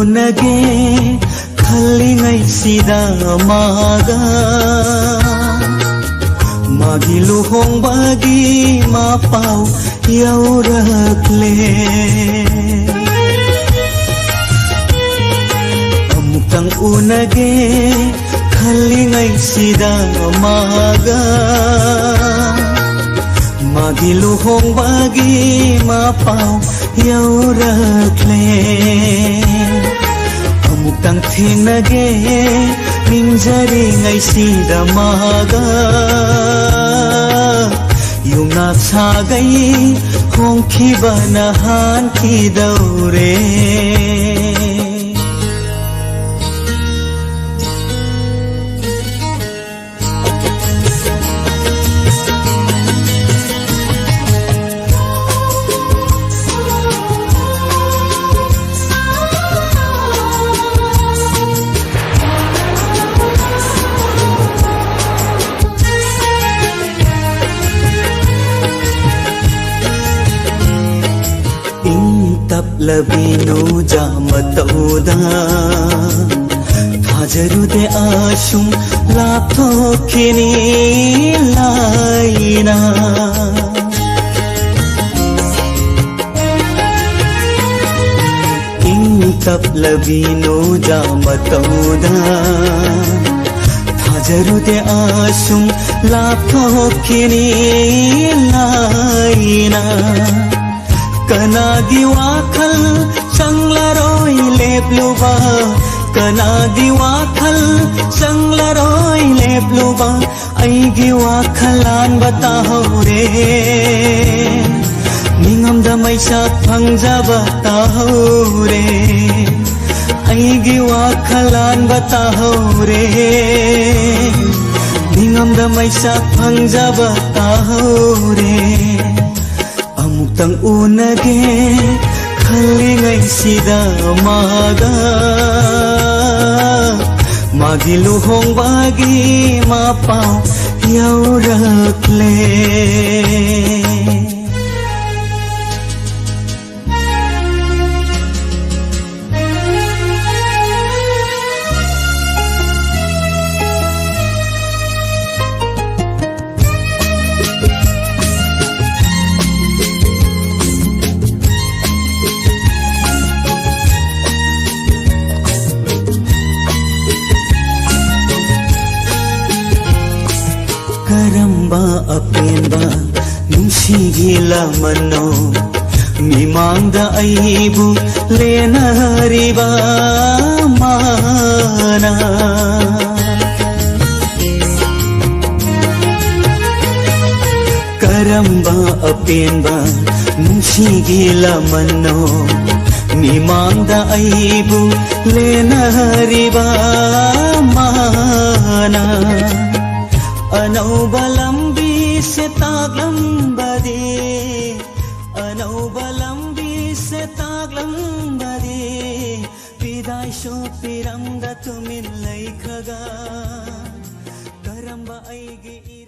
unage khalingaysidda maga magi luhongbagi mapau yaurakle amukang unage khalingaysidda maga magi luhongbagi mapau yaurakle amukang thenage ninjaringaysidda maga yumnak sagai hongkhibana hankidore labino jamatauda hajarude ashum lapthokini laina intap labino jamatauda hajarude ashum lapthokini laina kanagi wakhal sanglaroi lepluba kanagi wakhal sanglaroi lepluba aigi wakhalan batao re ningamda maisak phangjaba tao re aigi wakhalan batao re ningamda maisak phangjaba tao re amukang unage khalingaysidda maga magi luhongbagi mapau yaurakle karamba apenba nungsigi mano mimangda aibu lenariba mana karamba apenba nungsigi mano mimangda aibu lenariba mana anauba lambi se taglambade anauba lambi se taglambade pidai sho piramda tumin laikhaga karamba aigi